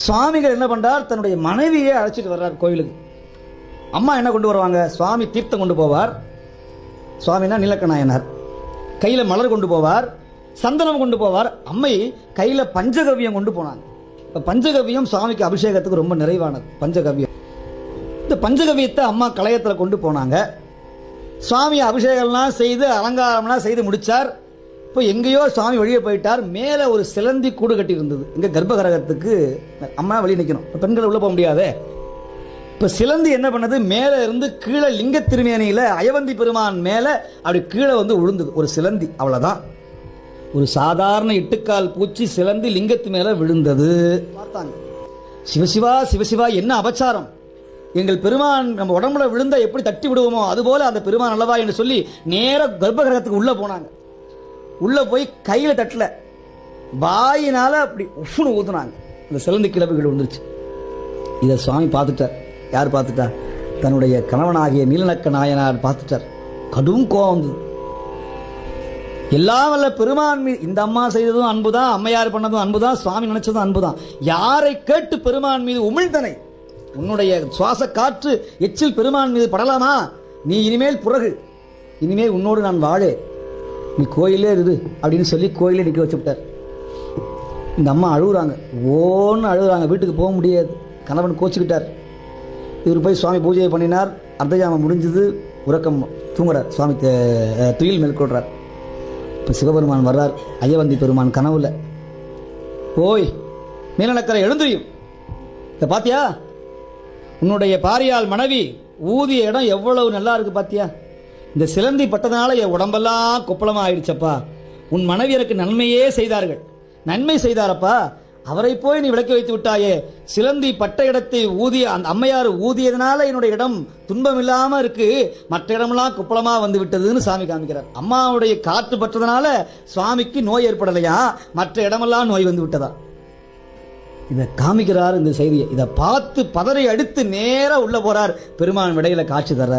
சுவாமிகள் என்ன பண்றார், தன்னுடைய மனைவியை அழைச்சிட்டு வர்றார் கோயிலுக்கு. அம்மா என்ன கொண்டு வருவாங்க, சுவாமி தீர்த்தம் கொண்டு போவார். சுவாமினா நீலக்கநாயனார். கையில மலர் கொண்டு போவார், சந்தனம் கொண்டு போவார். அம்மை கையில பஞ்சகவ்யம் கொண்டு போனாங்க. பஞ்சகவ்யம் சுவாமிக்கு அபிஷேகத்துக்கு ரொம்ப நிறைவானது. பஞ்சகவ்யம், இந்த பஞ்சகவ்யத்தை அம்மா கலையத்தில் கொண்டு போனாங்க. சுவாமி அபிஷேகம்லாம் செய்து அலங்காரம்லாம் செய்து முடிச்சார். இப்போ எங்கேயோ சுவாமி வெளியே போயிட்டார். மேலே ஒரு சிலந்தி கூடு கட்டி இருந்தது. இங்கே கர்ப்பகிரகத்துக்கு அம்மா வெளியே நிற்கணும், இப்போ பெண்கள் உள்ளே போக முடியாதே. இப்போ சிலந்தி என்ன பண்ணது, மேலே இருந்து கீழே லிங்க திருமேனியில் அயவந்தி பெருமான் மேலே அப்படி கீழே வந்து விழுந்தது ஒரு சிலந்தி. அவ்வளோதான், ஒரு சாதாரண இட்டுக்கால் பூச்சி சிலந்தி லிங்கத்து மேலே விழுந்தது. பார்த்தாங்க, சிவசிவா சிவசிவா என்ன அபச்சாரம், எங்கள் பெருமான் நம்ம உடம்புல விழுந்தா எப்படி தட்டி விடுவோமோ அதுபோல அந்த பெருமான் அல்லவா என்று சொல்லி நேராக கர்ப்பகிரகத்துக்கு உள்ளே போனாங்க. உள்ளே போய் கையில் தட்டல, வாயினால அப்படி உஃப்னு ஊத்துனாங்க. இந்த சிலந்தி கிளப்புகள் விழுந்துருச்சு. இதை சுவாமி பார்த்துட்டார். யார் பார்த்துட்டா, தன்னுடைய கணவனாகிய நீலநக்க நாயனார் பார்த்துட்டார். கடும் கோபம் வந்தது. எல்லாம் வல்ல பெருமான் மீது இந்த அம்மா செய்ததும் அன்புதான், அம்மையார் பண்ணதும் அன்புதான், சுவாமி நினைச்சதும் அன்புதான். யாரை கேட்டு பெருமான் மீது உமிழ்தனை, உன்னுடைய சுவாச காற்று எச்சில் பெருமான் மீது படலாமா, நீ இனிமேல் புறகு, இனிமேல் உன்னோடு நான் வாழே, நீ கோயிலே இரு அப்படின்னு சொல்லி கோயிலே நிற்க வச்சு விட்டார். இந்த அம்மா அழுகுறாங்க, ஓன்னு அழுகுறாங்க. வீட்டுக்கு போக முடியாது, கணவன் கோச்சிக்கிட்டார். இவர் போய் சுவாமி பூஜையை பண்ணினார். அர்த்தஜாமம் முடிஞ்சது, உறக்கம் தூங்குறார். சுவாமி துயில் மேற்கொள்றார். இப்போ சிவபெருமான் வர்றார். அயவந்தி பெருமான் கனவுல, ஓய் நீலநக்கரை எழுந்திரியும், இதை பாத்தியா, உன்னுடைய பாரியால் மனைவி ஊதிய இடம் எவ்வளவு நல்லா இருக்கு பாத்தியா, இந்த சிலந்தி பட்டதுனால என் உடம்பெல்லாம் கொப்பளமா ஆயிடுச்சப்பா, உன் மனைவி எனக்கு நன்மையே செய்தார்கள், நன்மை செய்தாரப்பா, அவரை போய் நீ விளக்கி வைத்து விட்டாயே, சிலந்தி பட்ட இடத்தை ஊதிய அந்த அம்மையார் ஊதியதுனால என்னுடைய இடம் துன்பம் இல்லாம இருக்கு, மற்ற இடமெல்லாம் குப்பளமா வந்து விட்டதுன்னு சாமி காமிக்கிறார். அம்மாவுடைய காற்று பட்டதுனால சுவாமிக்கு நோய் ஏற்படலையா, மற்ற இடமெல்லாம் நோய் வந்து விட்டதா, இதை காமிக்கிறார் இந்த செய்தியை. இதை பார்த்து பதறி அடித்து நேரா உள்ள போறார். பெருமான் விடையில காட்சி தர்றார்.